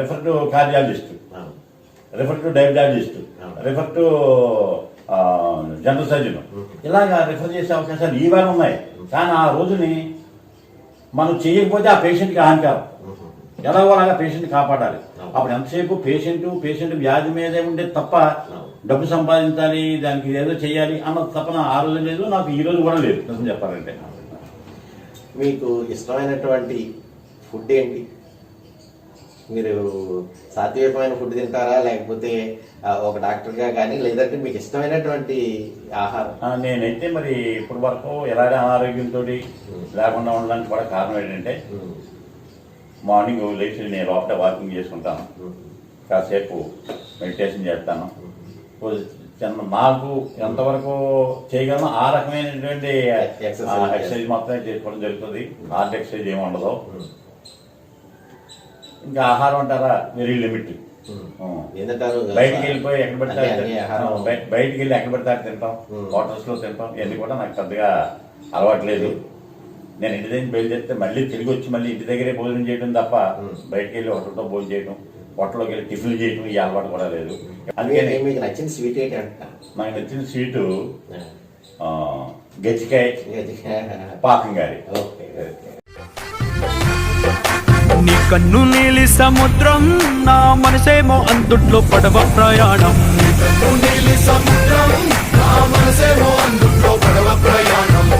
refer to cardiologist, refer to diabetologist, refer to general surgeon, ఇలాగా రిఫర్ చేసే అవకాశాలు ఈవేళ ఉన్నాయి. కానీ ఆ రోజుని మనం చేయకపోతే ఆ పేషెంట్కి హానికారం. ఎలాగోలాగా పేషెంట్ కాపాడాలి. అప్పుడు ఎంతసేపు పేషెంట్ వ్యాధి మీదే ఉండే తప్ప డబ్బు సంపాదించాలి, దానికి ఏదో చేయాలి అన్న తపన ఆ రోజు లేదు, నాకు ఈ రోజు కూడా లేదు నిజం చెప్పాలంటే. మీకు ఇష్టమైనటువంటి ఫుడ్ ఏంటి? మీరు సాత్వికమైన ఫుడ్ తింటారా, లేకపోతే ఒక డాక్టర్గా కానీ, లేదంటే మీకు ఇష్టమైనటువంటి ఆహారం? నేనైతే మరి ఇప్పటి వరకు ఎలాంటి అనారోగ్యంతో లేకుండా ఉండడానికి కూడా కారణం ఏంటంటే మార్నింగ్ లేచి నేను లోపల వాకింగ్ చేసుకుంటాను, కాసేపు మెడిటేషన్ చేస్తాను. నాకు ఎంతవరకు చేయగలను ఆ రకమైనటువంటి ఎక్సర్సైజ్ మాత్రమే చేసుకోవడం జరుగుతుంది. హార్డ్ ఎక్సర్సైజ్ ఏమి ఉండదు. ఇంకా ఆహారం అంటారా వెరీ లిమిట్. బయటికి వెళ్ళిపోయి ఎక్కడ బయటికి వెళ్ళి ఎక్కడ పెడతారు తింటాం, హోటల్స్ లో తింటాం. ఇవన్నీ కూడా నాకు పెద్దగా అలవాటు లేదు. నేను ఇంటి దగ్గర బయలుదేరితే మళ్ళీ తిరిగి వచ్చి మళ్ళీ ఇంటి దగ్గరే భోజనం చేయడం తప్ప బయటికి వెళ్ళి హోటల్తో భోజనం చేయడం, హోటల్లోకి వెళ్ళి టిఫిన్లు చేయడం ఈ అలవాటు కూడా లేదు. అందుకని మీకు నచ్చిన స్వీట్ ఏంటి అంట? నాకు నచ్చిన స్వీటు గజ్జికాయ పాకం గారి. నీ కన్ను నీలి సముద్రం, నా మనసేమో అందుట్లో పడవ ప్రయాణం.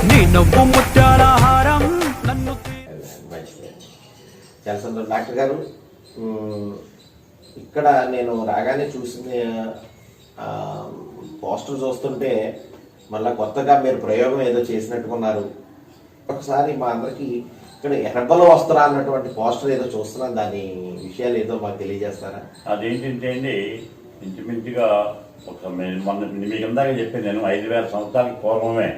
నీ నవ్వు ముత్యాలహారం నన్ను. చాలా సంతోషం డాక్టర్ గారు. ఇక్కడ నేను రాగానే చూసిన పోస్టర్ చూస్తుంటే మళ్ళీ కొత్తగా మీరు ప్రయోగం ఏదో చేసినట్టుకున్నారు. ఒకసారి మా అందరికి ఇక్కడ హెర్బల్ వస్త్ర అన్నటువంటి పోస్టర్ ఏదో చూస్తున్నాం, దాని విషయాలు ఏదో మాకు తెలియజేస్తారా? అదేంటంటే అండి, ఇంచుమించుగా మొన్న మీకు ఇందాక చెప్పాను నేను, 5000 సంవత్సరాలకు పూర్వమే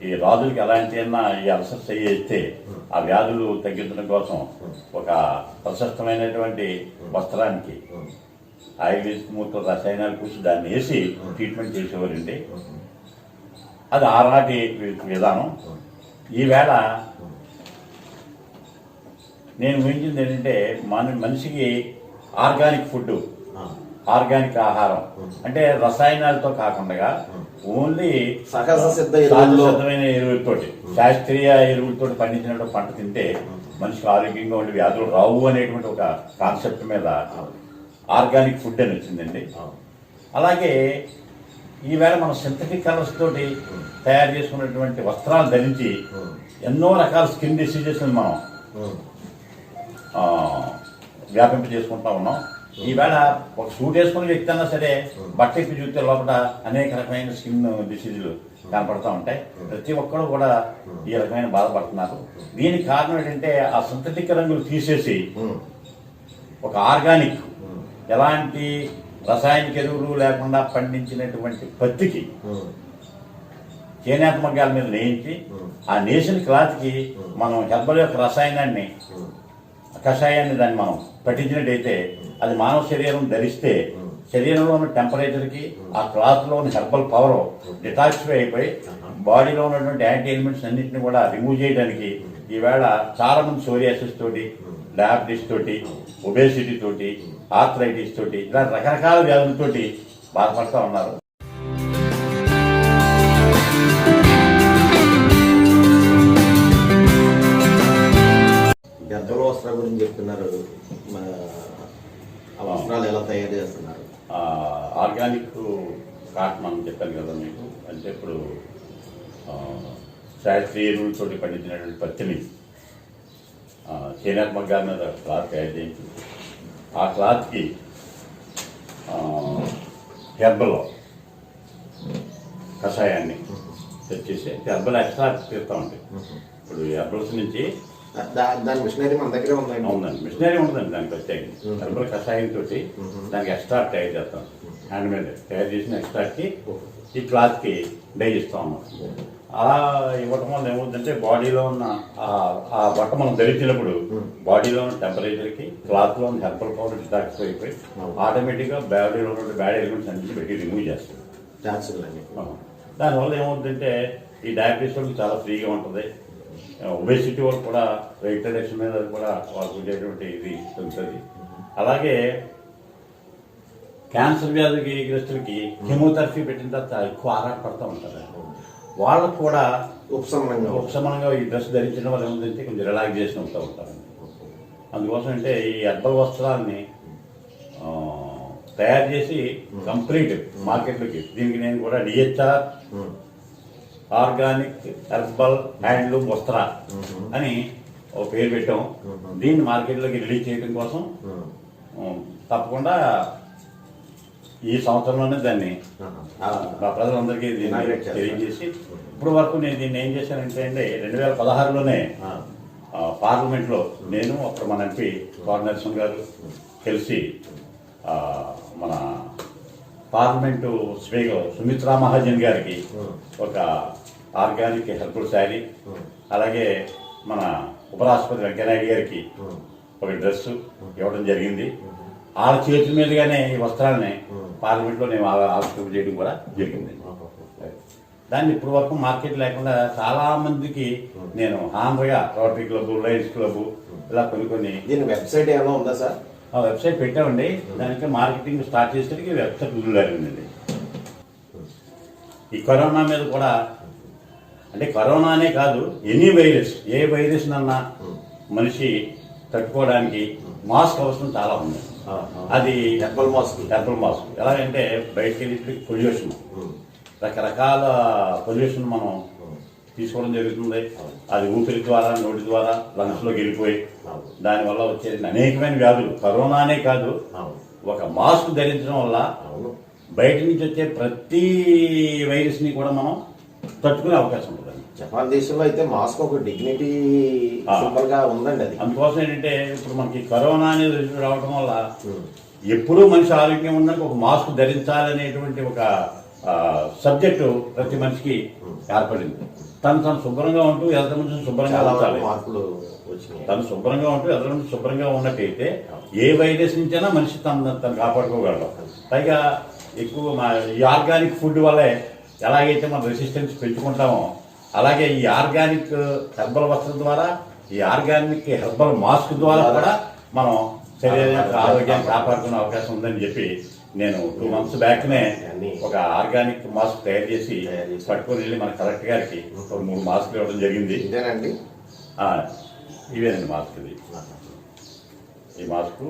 ఈ రాజులకి ఎలాంటి ఈ అల్సర్స్ చేస్తే ఆ వ్యాధులు తగ్గించడం కోసం ఒక ప్రశస్తమైనటువంటి వస్త్రానికి ఆయుర్వేదిక్ మూర్త రసాయనాలు పూసి దాన్ని వేసి ట్రీట్మెంట్ చేసేవారండి. అది ఆనాటి విధానం. ఈవేళ నేను ఊహించింది ఏంటంటే మనిషికి ఆర్గానిక్ ఫుడ్, ఆర్గానిక్ ఆహారం అంటే రసాయనాలతో కాకుండా ఓన్లీ సహజ సిద్ధమైన ఎరువులతోటి, శాస్త్రీయ ఎరువులతో పండించిన పంట తింటే మనిషికి ఆరోగ్యంగా ఉండే వ్యాధులు రావు అనేటువంటి ఒక కాన్సెప్ట్ మీద ఆర్గానిక్ ఫుడ్ అని వచ్చిందండి. అలాగే ఈవేళ మనం సింథటిక్ కలర్స్ తోటి తయారు చేసుకున్నటువంటి వస్త్రాలు ధరించి ఎన్నో రకాల స్కిన్ డిసీజెస్ మనం వ్యాపింప చేసుకుంటా ఉన్నాం. ఈవేళ ఒక సూట్ వేసుకునే వ్యక్తి అన్నా సరే బట్ట ఇప్పి చూస్తే లోపల అనేక రకమైన స్కిన్ డిసీజులు కనపడతా ఉంటాయి. ప్రతి ఒక్కరు కూడా ఈ రకమైన బాధపడుతున్నారు. దీనికి కారణం ఏంటంటే ఆ సింథటిక్ రంగులు తీసేసి ఒక ఆర్గానిక్, ఎలాంటి రసాయనిక ఎరువులు లేకుండా పండించినటువంటి పత్తికి చేనేత మగ్గాల మీద నేయించి ఆ నేసిన క్లాత్కి మనం హెర్బల్ యొక్క రసాయనాన్ని, కషాయాన్ని దాన్ని మనం పట్టించినట్టయితే అది మానవ శరీరం ధరిస్తే శరీరంలో ఉన్న టెంపరేచర్కి ఆ క్లాత్లో ఉన్న హెర్బల్ పవర్ డిటాక్సిఫై అయిపోయి బాడీలో ఉన్నటువంటి యాంటీ ఎలిమెంట్స్ అన్నింటినీ కూడా రిమూవ్ చేయడానికి ఈవేళ చాలా మంది సోరియాసిస్ తోటి, డయాబెటీస్ తోటి, ఒబేసిటీ తోటి, ఆర్థరైటిస్ తోటి ఇలా రకరకాల వ్యాధులతోటి బాధపడుతూ ఉన్నారు. గద్దల వస్త్రాల గురించి చెప్తున్నారు, ఆ వస్త్రాలు ఎలా తయారు చేస్తున్నారు? ఆర్గానిక్ కాటన్ అని చెప్పాను కదా మీకు. అంటే ఇప్పుడు శాస్త్రీయ ఎరువులతోటి పండించినటువంటి పత్తిని చేనేత మగ్గాల మీద క్లాత్ తయారు చేయించి ఆ క్లాత్కి హెర్బల్ కషాయాన్ని తెచ్చేసి హెర్బల్ ఎక్స్ట్రా తీస్తూ ఉంటాయి. ఇప్పుడు హెర్బల్స్ నుంచి దాని మిషనరీ మన దగ్గర ఉందండి. ఉందండి, మిషనరీ ఉంటుందండి. దానికి ప్రత్యేకంగా హెర్బల్ కషాయం తోటి దానికి ఎక్స్ట్రాక్ట్ తయారు చేస్తాం. హ్యాండ్ మేడ్ తయారు చేసిన ఎక్స్ట్రాక్ట్కి ఈ క్లాత్కి డై ఇస్తాం అన్నమాట. అలా ఇవ్వటం వల్ల ఏమవుతుందంటే బాడీలో ఉన్న ఆ బట్ట మనం ధరించినప్పుడు బాడీలో ఉన్న టెంపరేచర్కి క్లాత్లో ఉన్న హెర్బల్ పవర్ డిటాక్సిఫై అయిపోయి ఆటోమేటిక్గా బాడీలో ఉన్న బ్యాడ్ ఎలిమెంట్స్ అన్నింటినీ పెట్టి రిమూవ్ చేస్తుంది. దానివల్ల ఏమవుతుందంటే ఈ డయాబెటీస్ వాళ్ళకి చాలా ఫ్రీగా ఉంటుంది. ఒబేసిటీ వాళ్ళు కూడా వెయిట్ రిడక్షన్ మీద కూడా వాళ్ళకు ఉండేటువంటి ఇది ఉంటుంది. అలాగే క్యాన్సర్ వ్యాధికి గ్రస్తులకి కెమోథెరపీ పెట్టిన తర్వాత ఎక్కువ ఆరాటపడుతూ ఉంటారు. వాళ్ళకు కూడా ఉపశమనంగా ఈ డ్రెస్ ధరించడం వల్ల ఏముందంటే కొంచెం రిలాక్సేషన్ అవుతూ ఉంటారు. అందుకోసం అంటే ఈ హెర్బల్ వస్త్రాన్ని తయారు చేసి కంప్లీట్ మార్కెట్లోకి, దీనికి నేను కూడా డిహెచ్ఆర్ ఆర్గానిక్ హెర్బల్ హ్యాండ్లూమ్ వస్త్ర అని ఒక పేరు పెట్టాం. దీన్ని మార్కెట్లోకి రిలీజ్ చేయడం కోసం తప్పకుండా ఈ సంవత్సరంలోనే దాన్ని మా ప్రజలందరికీ దీన్ని తెలియజేసి ఇప్పుడు వరకు నేను దీన్ని ఏం చేశానంటే అండి 2016లోనే పార్లమెంట్లో నేను అప్పుడు మన ఎంపీ నరసింహ గారు కలిసి మన పార్లమెంటు స్పీకర్ సుమిత్రా మహాజన్ గారికి ఒక ఆర్గానిక్ హెర్బల్ శారీ, అలాగే మన ఉపరాష్ట్రపతి వెంకయ్యనాయుడు గారికి ఒక డ్రెస్సు ఇవ్వడం జరిగింది. వాళ్ళ చేతుల మీదుగానే ఈ వస్త్రాలని పార్లమెంట్లో నేను ఆవిష్కరణ చేయడం కూడా జరిగింది. దాన్ని ఇప్పటి వరకు మార్కెట్ లేకుండా చాలా మందికి నేను హాండ్గా రోటరీ క్లబ్, లయన్స్ క్లబ్ ఇలా కొన్ని దీని వెబ్సైట్ ఏమైనా ఉందా సార్? ఆ వెబ్సైట్ పెట్టామండి. దానికి మార్కెటింగ్ స్టార్ట్ చేసేసరికి వెబ్సైట్ వదిలిందండి. ఈ కరోనా మీద కూడా, అంటే కరోనానే కాదు ఎనీ వైరస్, ఏ వైరస్ అన్నా మనిషి తట్టుకోవడానికి మాస్క్ అవసరం చాలా ఉంది. అది హెర్బల్ మాస్క్ ఎలాగంటే బయటకు వెళ్ళి పొల్యూషన్, రకరకాల పొల్యూషన్ మనం తీసుకోవడం జరుగుతుంది. అది ఊపిరి ద్వారా, నోటి ద్వారా లంగ్స్లోకి వెళ్ళిపోయి దానివల్ల వచ్చే అనేకమైన వ్యాధులు, కరోనానే కాదు ఒక మాస్క్ ధరించడం వల్ల బయట నుంచి వచ్చే ప్రతి వైరస్ని కూడా మనం తట్టుకునే అవకాశం ఉంటుందండి. జపాన్ దేశంలో అయితే మాస్క్ ఒక డిగ్నిటీ సింబల్ గా ఉందండి. అది అందుకోసం ఏంటంటే ఇప్పుడు మనకి కరోనా అనేది రావడం వల్ల ఎప్పుడూ మనిషి ఆరోగ్యం ఉండడానికి ఒక మాస్క్ ధరించాలనేటువంటి ఒక సబ్జెక్టు ప్రతి మనిషికి ఏర్పడింది. తను శుభ్రంగా ఉంటూ ఎదుటి మనిషిని శుభ్రంగా ఉంచాలి. మార్పులు వచ్చినాయి. తను శుభ్రంగా ఉంటూ ఎదుటి మనిషి శుభ్రంగా ఉన్నట్టయితే ఏ వైరస్ నుంచైనా మనిషి తను కాపాడుకోగలడు. పైగా ఎక్కువ ఈ ఆర్గానిక్ ఫుడ్ వల్లే ఎలాగైతే మనం రెసిస్టెన్స్ పెంచుకుంటామో అలాగే ఈ ఆర్గానిక్ హెర్బల్ వస్త్రం ద్వారా ఈ ఆర్గానిక్ హెర్బల్ మాస్క్ ద్వారా కూడా మనం శరీరం యొక్క ఆరోగ్యాన్ని కాపాడుకునే అవకాశం ఉందని చెప్పి నేను 2 months బ్యాక్నే ఒక ఆర్గానిక్ మాస్క్ తయారు చేసి పట్టుకొని వెళ్ళి మన కలెక్టర్ గారికి 3 మాస్కులు ఇవ్వడం జరిగింది. ఇదేనండి? ఇవేనండి మాస్క్. ఇది ఈ మాస్క్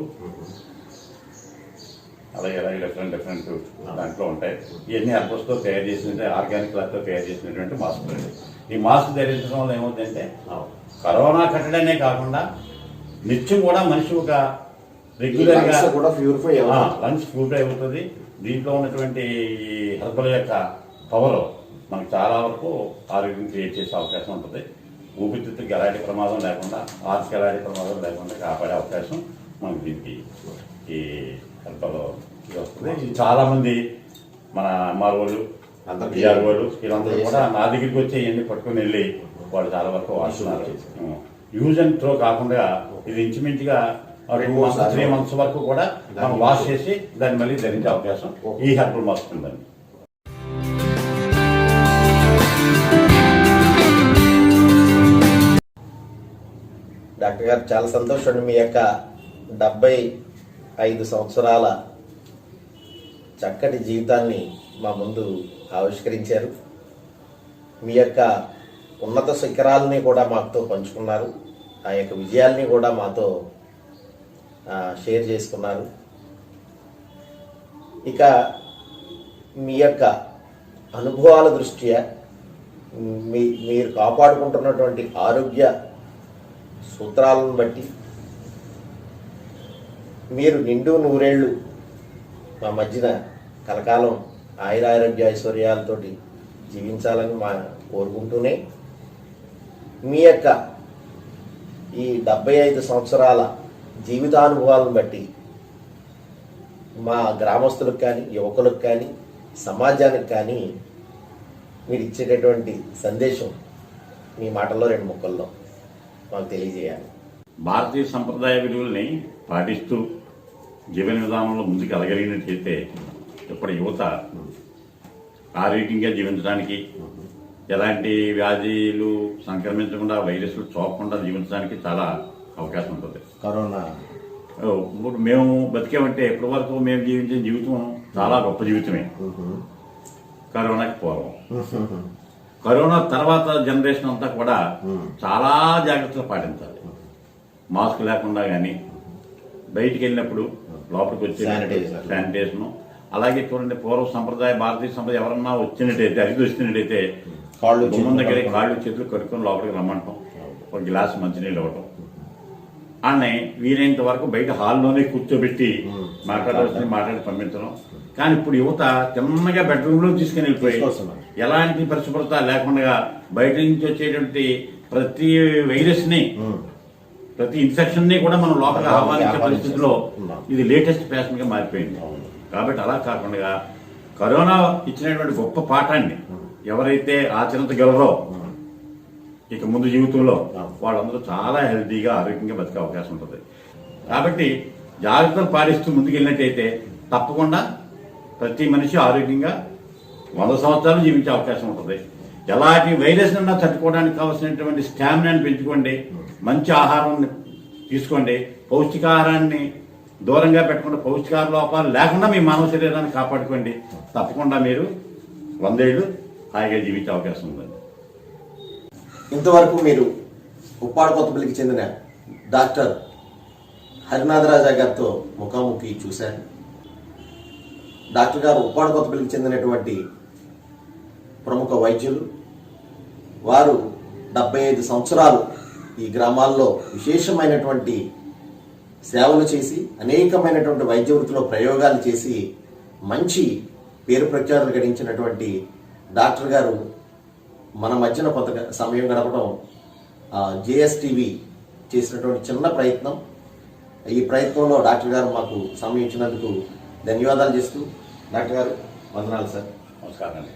అలాగే డిఫరెంట్ దాంట్లో ఉంటాయి. ఇవన్నీ హెర్బల్స్తో తయారు చేసినట్టు ఆర్గానిక్ క్లాత్తో తయారు చేసినటువంటి మాస్కులు అండి. ఈ మాస్క్ ధరించడం వల్ల ఏమవుతుందంటే కరోనా కట్టడమే కాకుండా నిత్యం కూడా మనిషి ఒక రెగ్యులర్గా లంగ్స్ ప్యూరిఫై అవుతుంది. దీంట్లో ఉన్నటువంటి హెర్బల్ యొక్క పవర్ మనకు చాలా వరకు ఆరోగ్యం క్రియేట్ చేసే అవకాశం ఉంటుంది. ఊపిరితిత్తుకి ఎలాంటి ప్రమాదం లేకుండా, హార్ట్కి ఎలాంటి ప్రమాదం లేకుండా కాపాడే అవకాశం మనకు దీనికి ఈ హెర్బల్ వస్తుంది. ఇది చాలా మంది మన అమ్మారోళ్ళు వాళ్ళు వీళ్ళందరూ కూడా నా దగ్గరికి వచ్చి ఇవన్నీ పట్టుకుని వెళ్ళి వాళ్ళు చాలా వరకు వాడుతున్నారు. యూజ్ అండ్ త్రో కాకుండా ఇది ఇంచుమించుగా 2 months 3 months వరకు కూడా మనం వాష్ చేసి దాన్ని మళ్ళీ ధరించే అవకాశం ఈ హెర్బల్ మాస్క్ ఉందండి. డాక్టర్ గారు చాలా సంతోషం. మీ యొక్క 75 సంవత్సరాల చక్కటి జీవితాన్ని మా ముందు ఆవిష్కరించారు. మీ యొక్క ఉన్నత శిఖరాలని కూడా మాతో పంచుకున్నారు. ఆ యొక్క విజయాల్ని కూడా మాతో షేర్ చేసుకున్నారు. ఇక మీ యొక్క అనుభవాల దృష్ట్యా మీరు కాపాడుకుంటున్నటువంటి ఆరోగ్య సూత్రాలను బట్టి మీరు నిండు 100 ఏళ్ళు మా మధ్యన కలకాలం ఆయురారోగ్య ఐశ్వర్యాలతోటి జీవించాలని కోరుకుంటూనే మీ యొక్క ఈ 75 సంవత్సరాల జీవితానుభవాలను బట్టి మా గ్రామస్తులకు కానీ, యువకులకు కానీ, సమాజానికి కానీ మీరు ఇచ్చేటటువంటి సందేశం మీ మాటల్లో 2 ముక్కల్లో మాకు తెలియజేయాలి. భారతీయ సంప్రదాయ విలువల్ని పాటిస్తూ జీవన విధానంలో ముందుకు వెళ్ళగలిగినట్లయితే ఇప్పుడు యువత ఆరోగ్యంగా జీవించడానికి, ఎలాంటి వ్యాధులు సంక్రమించకుండా, వైరస్లు సోకకుండా జీవించడానికి చాలా అవకాశం ఉంటుంది. కరోనా ఇప్పుడు మేము బతికేమంటే ఇప్పటి వరకు మేము జీవించిన జీవితం చాలా గొప్ప జీవితమే. కరోనాకి పూర్వం, కరోనా తర్వాత జనరేషన్ అంతా కూడా చాలా జాగ్రత్తలు పాటించాలి. మాస్క్ లేకుండా కానీ, బయటికి వెళ్ళినప్పుడు లోపలికి వచ్చే శానిటైజేషన్, అలాగే చూడండి పూర్వ సంప్రదాయ భారతీయ సంప్రదాయం ఎవరన్నా వచ్చినట్టయితే, అరిగి వచ్చినట్టయితే గుమ్మం దగ్గర కాళ్ళు చేతులు కడుక్కొని లోపలికి రమ్మంటాం, ఒక గ్లాస్ మంచినీళ్ళు ఇవ్వటం, అన్నీ వీలైనంత వరకు బయట హాల్లోనే కూర్చోబెట్టి మాట్లాడి పంపించడం. కానీ ఇప్పుడు యువత తిన్నగా బెడ్రూమ్లో తీసుకుని వెళ్ళిపోయి ఎలాంటి పరిశుభ్రత లేకుండా బయట నుంచి వచ్చేటువంటి ప్రతి వైరస్ని, ప్రతి ఇన్ఫెక్షన్ ని కూడా మనం లోపల ఆహ్వానించే పరిస్థితిలో ఇది లేటెస్ట్ ఫ్యాషన్ గా మారిపోయింది. కాబట్టి అలా కాకుండా కరోనా ఇచ్చినటువంటి గొప్ప పాఠాన్ని ఎవరైతే ఆచరించగలరో ఇక ముందు జీవితంలో వాళ్ళందరూ చాలా హెల్తీగా, ఆరోగ్యంగా బతికే అవకాశం ఉంటుంది. కాబట్టి జాగ్రత్తలు పాటిస్తూ ముందుకు వెళ్ళినట్టయితే తప్పకుండా ప్రతి మనిషి ఆరోగ్యంగా 100 సంవత్సరాలు జీవించే అవకాశం ఉంటుంది. ఎలాంటి వైరస్ అన్నా తట్టుకోవడానికి కావాల్సినటువంటి స్టామినాని పెంచుకోండి, మంచి ఆహారం తీసుకోండి, పౌష్టికాహారాన్ని దూరంగా పెట్టకుండా, పౌష్టికాహార లోపాలు లేకుండా మీ మానవ శరీరాన్ని కాపాడుకోండి. తప్పకుండా మీరు 100 ఏళ్ళు హాయిగా జీవించే అవకాశం ఉందండి. ఇంతవరకు మీరు ఉప్పాడ కొత్తపల్లికి చెందిన డాక్టర్ హరినాథరాజా గారితో ముఖాముఖి చూశారు. డాక్టర్ గారు ఉప్పాడ కొత్తపల్లికి చెందినటువంటి ప్రముఖ వైద్యులు. వారు 75 సంవత్సరాలు ఈ గ్రామాల్లో విశేషమైనటువంటి సేవలు చేసి, అనేకమైనటువంటి వైద్య వృత్తిలో ప్రయోగాలు చేసి మంచి పేరు ప్రఖ్యాతులు గడించినటువంటి డాక్టర్ గారు మన మధ్యన కొంత సమయం గడపడం JSTV చేసినటువంటి చిన్న ప్రయత్నం. ఈ ప్రయత్నంలో డాక్టర్ గారు మాకు సమయం ఇచ్చినందుకు ధన్యవాదాలు చేస్తూ, డాక్టర్ గారు వందనాలు సార్. నమస్కారం అండి.